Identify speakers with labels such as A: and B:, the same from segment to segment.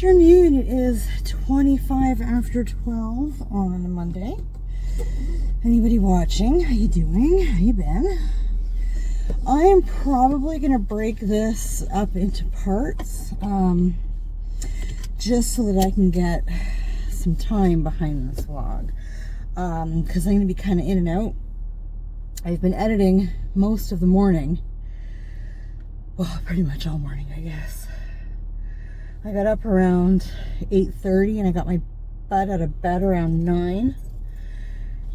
A: afternoon. It is 25 after 12 on a Monday. Anybody watching? How you doing? How you been? I am probably going to break this up into parts, just so that I can get some time behind this vlog, because I'm going to be kind of in and out. I've been editing most of the morning, well, pretty much all morning, I guess. I got up around 8:30 and I got my butt out of bed around 9,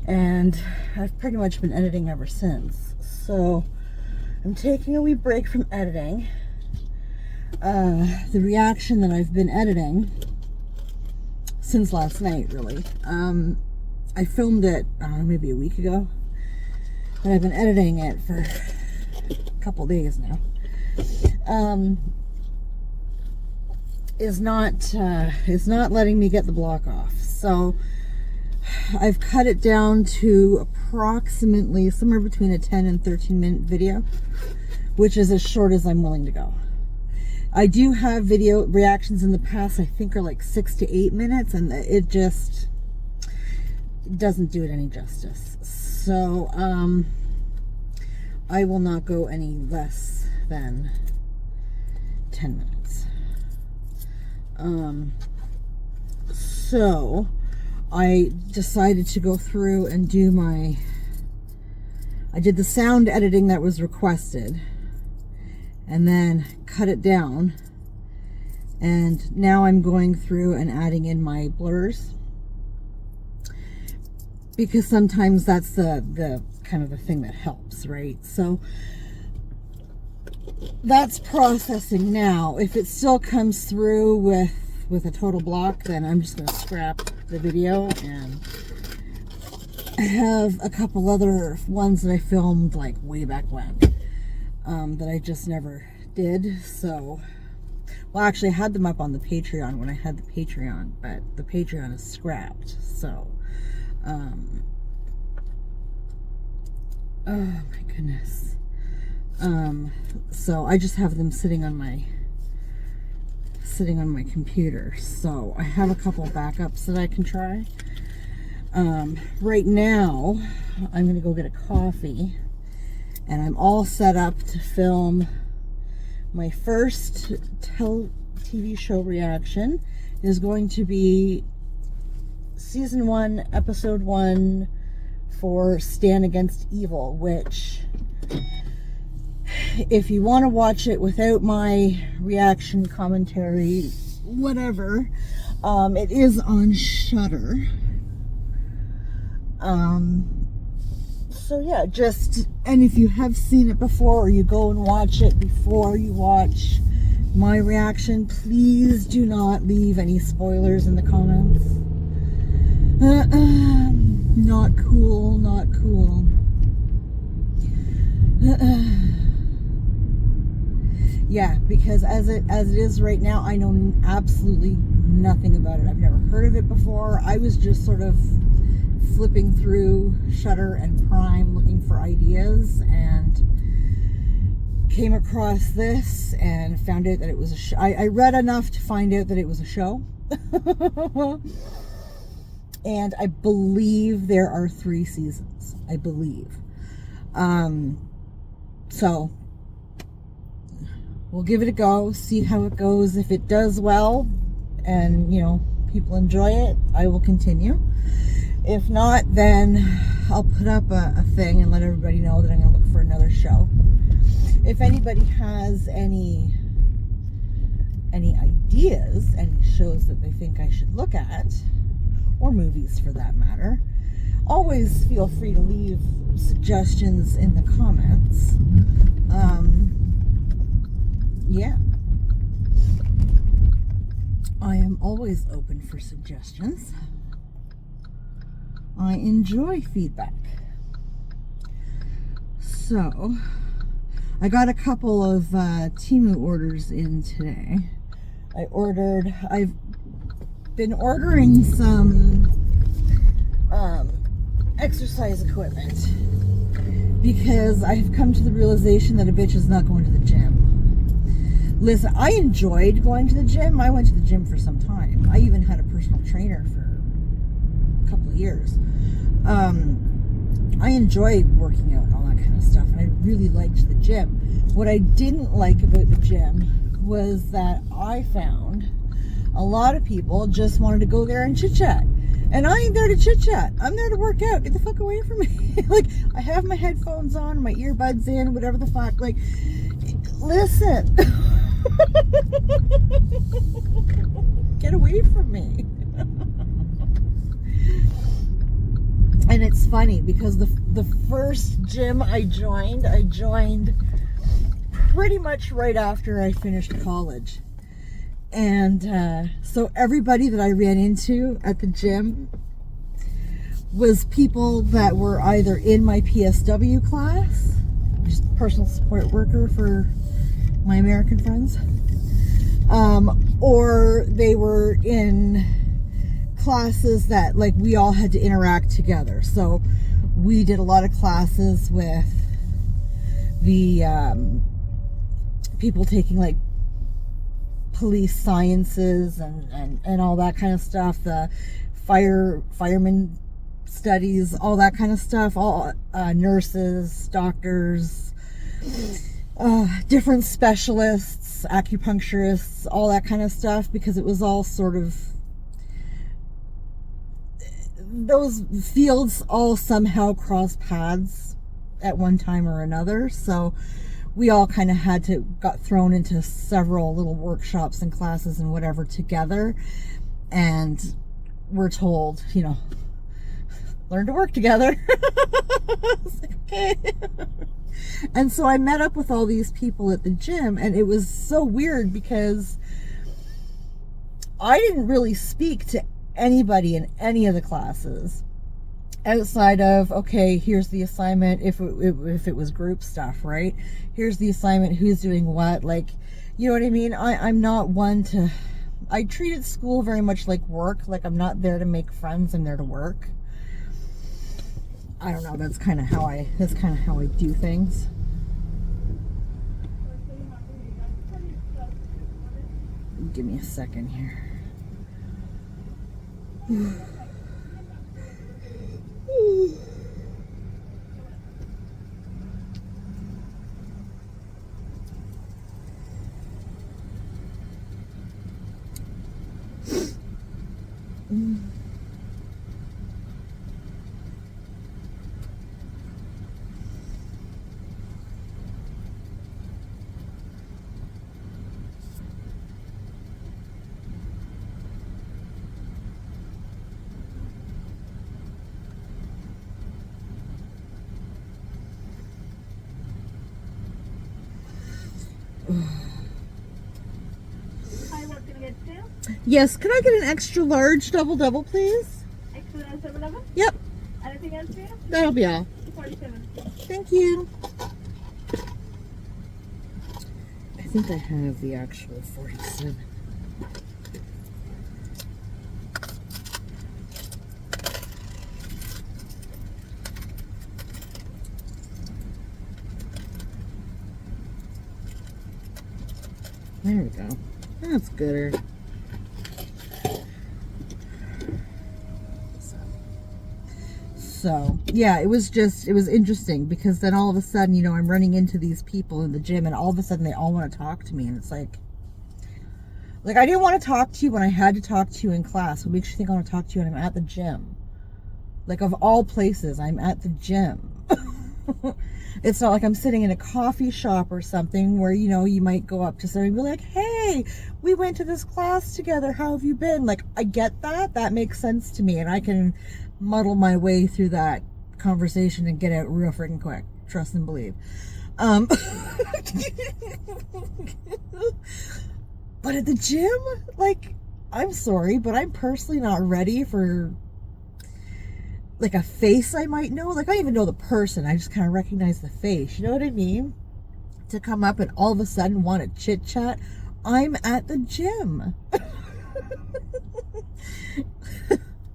A: and I've pretty much been editing ever since. So I'm taking a wee break from editing. The reaction that I've been editing since last night, really. I filmed it maybe a week ago, and I've been editing it for a couple days now. Is not letting me get the block off. So I've cut it down to approximately somewhere between a 10 and 13 minute video, which is as short as I'm willing to go. I do have video reactions in the past, I think are like 6 to 8 minutes, and it just doesn't do it any justice. So I will not go any less than 10 minutes. So I decided to go through and do I did the sound editing that was requested, and then cut it down, and now I'm going through and adding in my blurs, because sometimes that's the kind of the thing that helps, right? So that's processing now. If it still comes through with a total block, then I'm just going to scrap the video, and I have a couple other ones that I filmed like way back when, that I just never did. So, well, actually I had them up on the Patreon when I had the Patreon, but the Patreon is scrapped. So, oh my goodness. So I just have them sitting on my computer. So I have a couple backups that I can try. Right now I'm gonna go get a coffee, and I'm all set up to film my first TV show reaction. It is going to be season 1, episode 1 for Stand Against Evil, which, if you want to watch it without my reaction, commentary, whatever, it is on Shudder. So yeah, and if you have seen it before, or you go and watch it before you watch my reaction, please do not leave any spoilers in the comments. Not cool, not cool. Yeah, because as it is right now, I know absolutely nothing about it. I've never heard of it before. I was just sort of flipping through Shudder and Prime looking for ideas, and came across this and found out that it was a show. I read enough to find out that it was a show. And I believe there are 3 seasons. I believe. So we'll give it a go, see how it goes. If it does well and, you know, people enjoy it, I will continue. If not, then I'll put up a thing and let everybody know that I'm going to look for another show. If anybody has any ideas, any shows that they think I should look at, or movies for that matter, always feel free to leave suggestions in the comments. Yeah, I am always open for suggestions. I enjoy feedback. So I got a couple of Temu orders in today. I've been ordering some exercise equipment, because I've come to the realization that a bitch is not going to the gym. Listen, I enjoyed going to the gym. I went to the gym for some time. I even had a personal trainer for a couple of years. I enjoy working out and all that kind of stuff, and I really liked the gym. What I didn't like about the gym was that I found a lot of people just wanted to go there and chit-chat. And I ain't there to chit-chat. I'm there to work out. Get the fuck away from me. Like, I have my headphones on, my earbuds in, whatever the fuck. Like, listen. Get away from me. And it's funny because the first gym I joined pretty much right after I finished college. And so everybody that I ran into at the gym was people that were either in my PSW class, which is personal support worker for my American friends, or they were in classes that, like, we all had to interact together. So we did a lot of classes with the people taking, like, police sciences and all that kind of stuff, the fireman studies, all that kind of stuff, all nurses, doctors, different specialists, acupuncturists, all that kind of stuff, because it was all sort of, those fields all somehow cross paths at one time or another. So we all kind of got thrown into several little workshops and classes and whatever together, and we're told, you know, learn to work together. It's like, okay. And so I met up with all these people at the gym, and it was so weird because I didn't really speak to anybody in any of the classes outside of, okay, here's the assignment, if it was group stuff, right? Here's the assignment, who's doing what, like, you know what I mean? I'm not one to, I treated school very much like work. Like, I'm not there to make friends, I'm there to work. I don't know, that's kind of how I do things. Give me a second here.
B: Hi, what can I get you?
A: Yes, can I get an extra large double, please?
B: Extra and 7-Eleven?
A: Yep,
B: Anything else for you?
A: that'll be all.
B: 47.
A: Thank you. I think I have the actual 47. There we go. That's gooder. So, yeah, it was interesting because then all of a sudden, you know, I'm running into these people in the gym and all of a sudden they all want to talk to me, and it's like I didn't want to talk to you when I had to talk to you in class. What makes you think I want to talk to you when I'm at the gym? Like, of all places, I'm at the gym. It's not like I'm sitting in a coffee shop or something where, you know, you might go up to somebody and be like, hey, we went to this class together, how have you been? Like, I get that. That makes sense to me, and I can muddle my way through that conversation and get out real freaking quick. Trust and believe. But at the gym, like, I'm sorry, but I'm personally not ready for, like, a face I might know. Like, I don't even know the person. I just kind of recognize the face. You know what I mean? To come up and all of a sudden want to chit chat. I'm at the gym.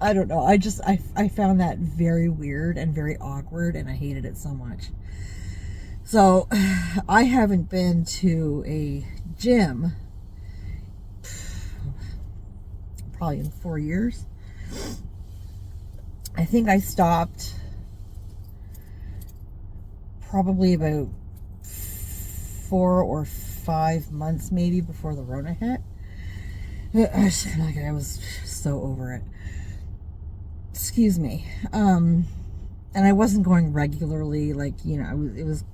A: I don't know. I found that very weird and very awkward, and I hated it so much. So I haven't been to a gym probably in 4 years. I think I stopped probably about 4 or 5 months maybe before the Rona hit. I was so over it. Excuse me. And I wasn't going regularly, like, you know, it was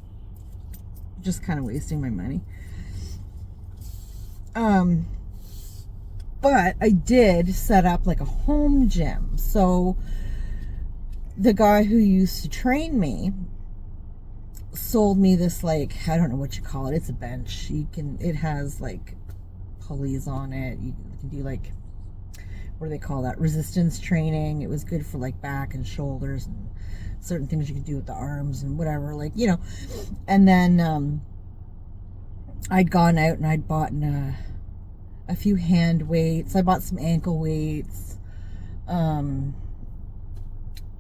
A: just kind of wasting my money. But I did set up like a home gym. So the guy who used to train me sold me this, like, I don't know what you call it. It's a bench. It has like pulleys on it. You can do like, what do they call that? Resistance training. It was good for like back and shoulders and certain things you could do with the arms and whatever, like, you know. And then I'd gone out and I'd bought a few hand weights. I bought some ankle weights,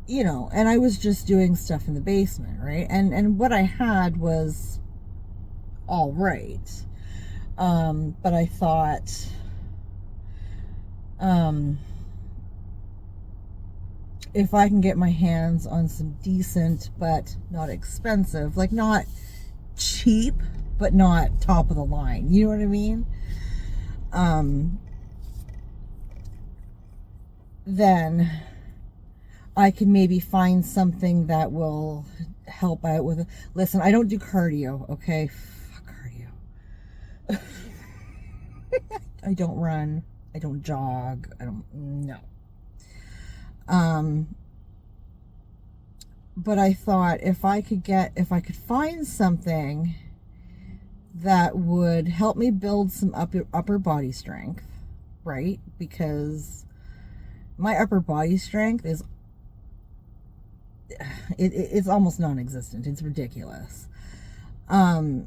A: you know, and I was just doing stuff in the basement, right? And what I had was all right. But I thought, if I can get my hands on some decent but not expensive, like not cheap but not top of the line, you know what I mean? Then I can maybe find something that will help out with it. Listen, I don't do cardio, okay? Fuck cardio. I don't run. I don't jog. No. But I thought if I could find something that would help me build some upper body strength, right? Because my upper body strength is it's almost non-existent. It's ridiculous. And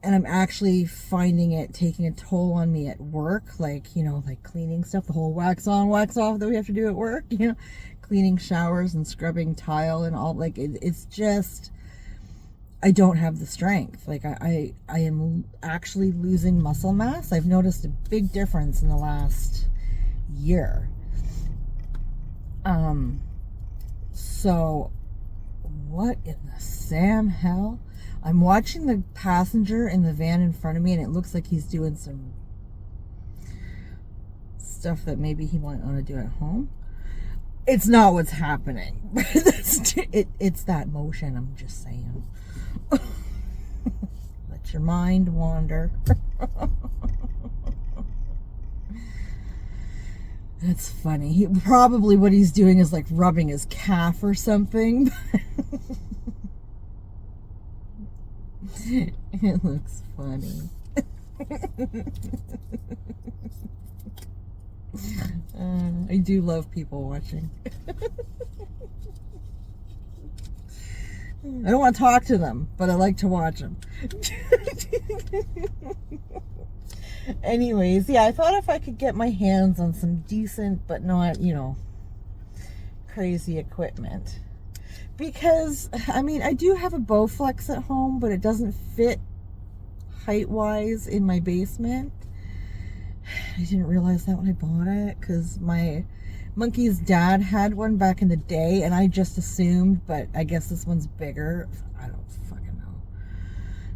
A: I'm actually finding it taking a toll on me at work, like, you know, like cleaning stuff, the whole wax on, wax off that we have to do at work, you know, cleaning showers and scrubbing tile and all, like, it's just, I don't have the strength. Like, I am actually losing muscle mass. I've noticed a big difference in the last year. So what in the Sam hell? I'm watching the passenger in the van in front of me, and it looks like he's doing some stuff that maybe he might want to do at home. It's not what's happening. It's that motion, I'm just saying. Let your mind wander. That's funny. Probably what he's doing is like rubbing his calf or something. It looks funny. I do love people watching. I don't want to talk to them, but I like to watch them. Anyways, yeah, I thought if I could get my hands on some decent but not, you know, crazy equipment. Because, I mean, I do have a Bowflex at home, but it doesn't fit height-wise in my basement. I didn't realize that when I bought it, because my monkey's dad had one back in the day, and I just assumed, but I guess this one's bigger. I don't fucking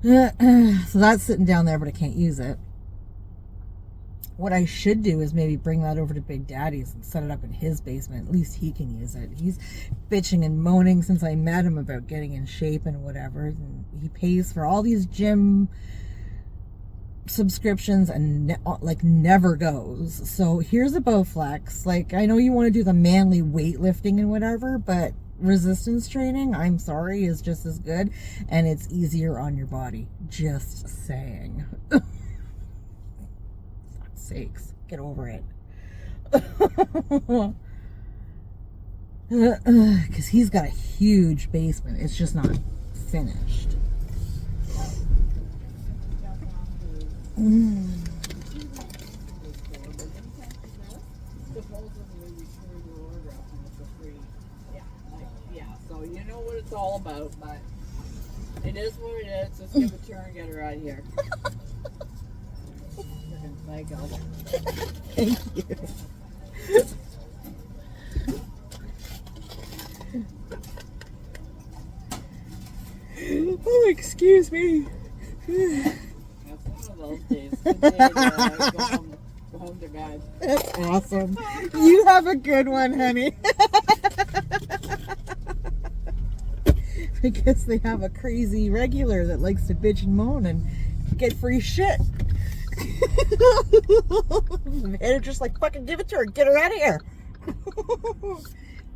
A: know. So that's sitting down there, but I can't use it. What I should do is maybe bring that over to Big Daddy's and set it up in his basement. At least he can use it. He's bitching and moaning since I met him about getting in shape and whatever. And he pays for all these gym subscriptions and like never goes. So here's a Bowflex. Like, I know you want to do the manly weightlifting and whatever, but resistance training, I'm sorry, is just as good, and it's easier on your body. Just saying. Sakes, get over it. Because he's got a huge basement. It's just not finished.
C: So you know what it's all about, but it is what it is. Let's give it a turn and get her out of here. My God.
A: Thank you. Oh, excuse me.
C: That's one of those days. Good day to go home to bed.
A: That's awesome. You have a good one, honey. I guess they have a crazy regular that likes to bitch and moan and get free shit. The manager's like, fucking give it to her. Get her out of here.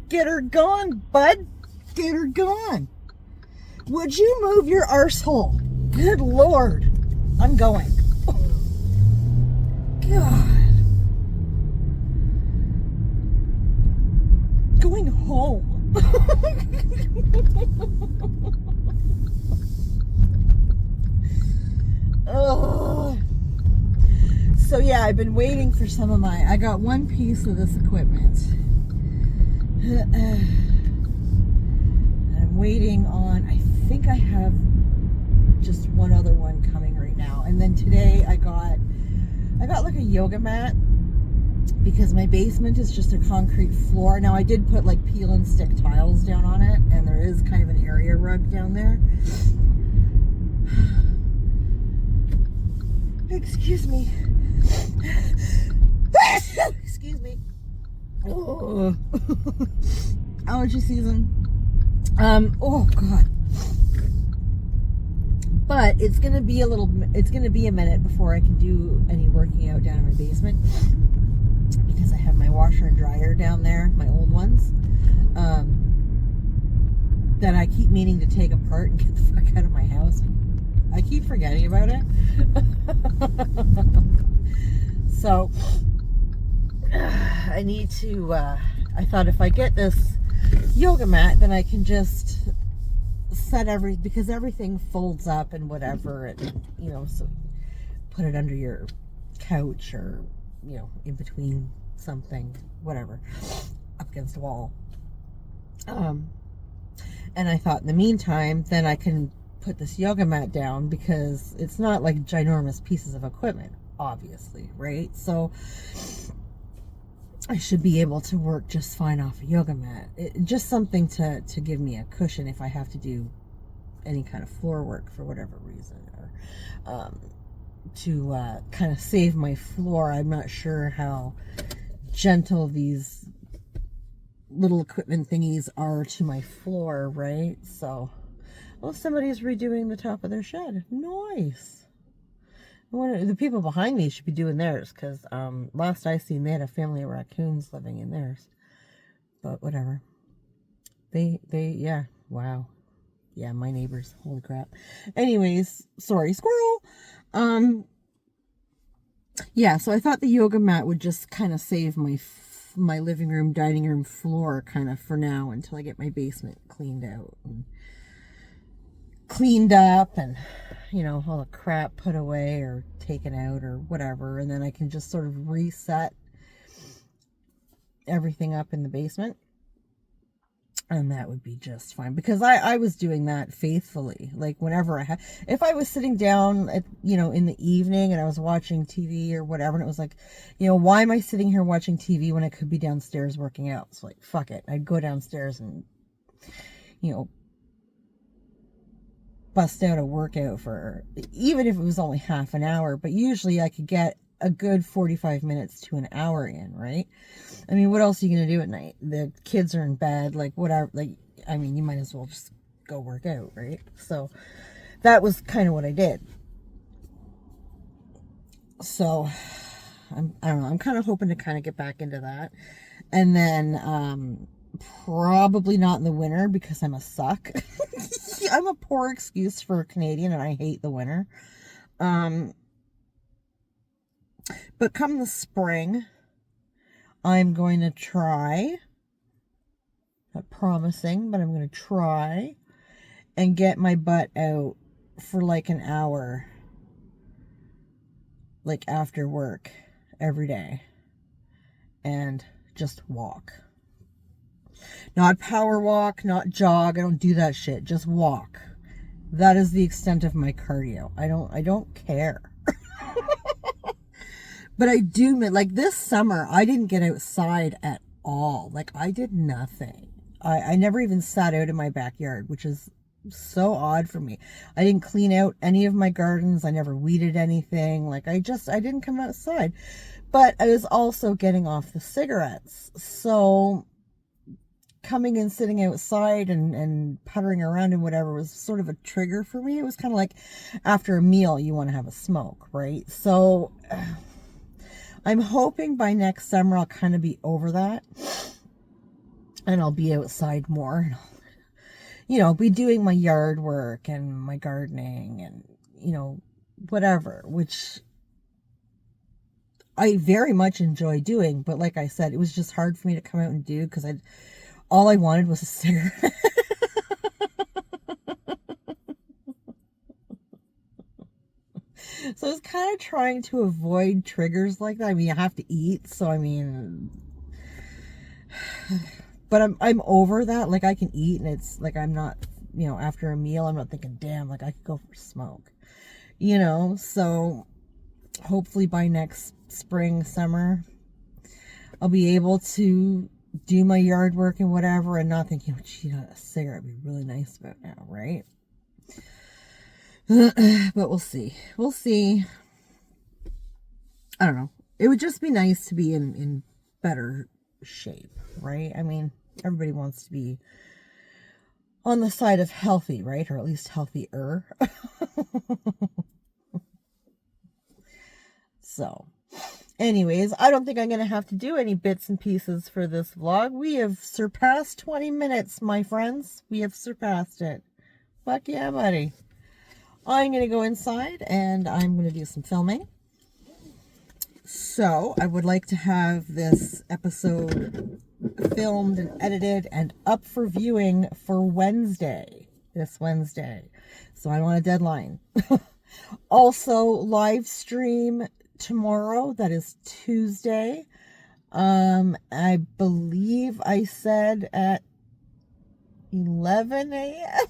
A: Get her gone, bud. Get her gone. Would you move your arsehole? Good Lord. I'm going. God. Going home. Oh. So yeah, I've been waiting for some of I got one piece of this equipment. I'm waiting on, I think I have just one other one coming right now. And then today I got like a yoga mat because my basement is just a concrete floor. Now I did put like peel and stick tiles down on it, and there is kind of an area rug down there. Excuse me. Excuse me. Oh. Allergy season. Oh God. But it's gonna be a minute before I can do any working out down in my basement, because I have my washer and dryer down there, my old ones, that I keep meaning to take apart and get the fuck out of my house. I keep forgetting about it. So I need to, I thought if I get this yoga mat, then I can just set because everything folds up and whatever, and, you know, so put it under your couch or, you know, in between something, whatever, up against the wall. And I thought in the meantime, then I can put this yoga mat down, because it's not like ginormous pieces of equipment, obviously, right? So I should be able to work just fine off a yoga mat. Just something to give me a cushion if I have to do any kind of floor work for whatever reason, or to kind of save my floor. I'm not sure how gentle these little equipment thingies are to my floor, right? So, well, somebody's redoing the top of their shed. Nice. The people behind me should be doing theirs, because last I seen, they had a family of raccoons living in theirs. But whatever. Yeah, wow. Yeah, my neighbors, holy crap. Anyways, sorry, squirrel. Yeah, so I thought the yoga mat would just kind of save my living room, dining room floor kind of for now, until I get my basement cleaned out and cleaned up, and, you know, all the crap put away or taken out or whatever, and then I can just sort of reset everything up in the basement, and that would be just fine, because I was doing that faithfully. Like, whenever if I was sitting down at, you know, in the evening and I was watching TV or whatever, and it was like, you know, why am I sitting here watching TV when I could be downstairs working out? It's like, fuck it, I'd go downstairs and, you know, bust out a workout for, even if it was only half an hour, but usually I could get a good 45 minutes to an hour in, right? I mean, what else are you going to do at night? The kids are in bed, like, whatever, like, I mean, you might as well just go work out, right? So that was kind of what I did. So I don't know, I'm kind of hoping to kind of get back into that. And then probably not in the winter, because I'm a suck. I'm a poor excuse for a Canadian, and I hate the winter. But come the spring, I'm going to try, not promising, but I'm going to try and get my butt out for like an hour, like after work every day, and just walk. Not power walk, not jog. I don't do that shit. Just walk. That is the extent of my cardio. I don't care. But I do, like this summer, I didn't get outside at all. Like I did nothing. I never even sat out in my backyard, which is so odd for me. I didn't clean out any of my gardens. I never weeded anything. Like I didn't come outside. But I was also getting off the cigarettes. So coming and sitting outside and puttering around and whatever was sort of a trigger for me. It was kind of like after a meal, you want to have a smoke, right? So I'm hoping by next summer, I'll kind of be over that and I'll be outside more and I'll, you know, be doing my yard work and my gardening and, you know, whatever, which I very much enjoy doing. But like I said, it was just hard for me to come out and do because all I wanted was a cigarette. So I was kind of trying to avoid triggers like that. I mean, you have to eat, so I mean, but I'm over that. Like I can eat, and it's like I'm not, you know, after a meal, I'm not thinking, damn, like I could go for a smoke, you know. So hopefully by next spring, summer, I'll be able to do my yard work and whatever, and not thinking, oh, gee, a cigarette would be really nice about now, right? But we'll see. We'll see. I don't know. It would just be nice to be in better shape, right? I mean, everybody wants to be on the side of healthy, right? Or at least healthier. So, anyways, I don't think I'm going to have to do any bits and pieces for this vlog. We have surpassed 20 minutes, my friends. We have surpassed it. Fuck yeah, buddy. I'm going to go inside and I'm going to do some filming. So, I would like to have this episode filmed and edited and up for viewing for Wednesday. This Wednesday. So, I want a deadline. Also, live stream tomorrow. That is Tuesday. I believe I said at 11 a.m.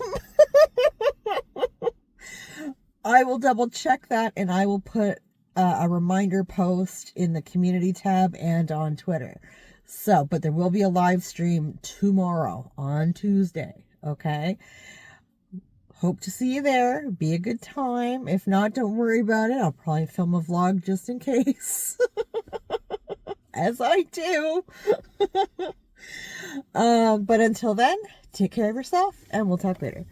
A: I will double check that and I will put a reminder post in the community tab and on Twitter. So, but there will be a live stream tomorrow on Tuesday. Okay. Hope to see you there. Be a good time. If not, don't worry about it. I'll probably film a vlog just in case. As I do. But until then, take care of yourself and we'll talk later.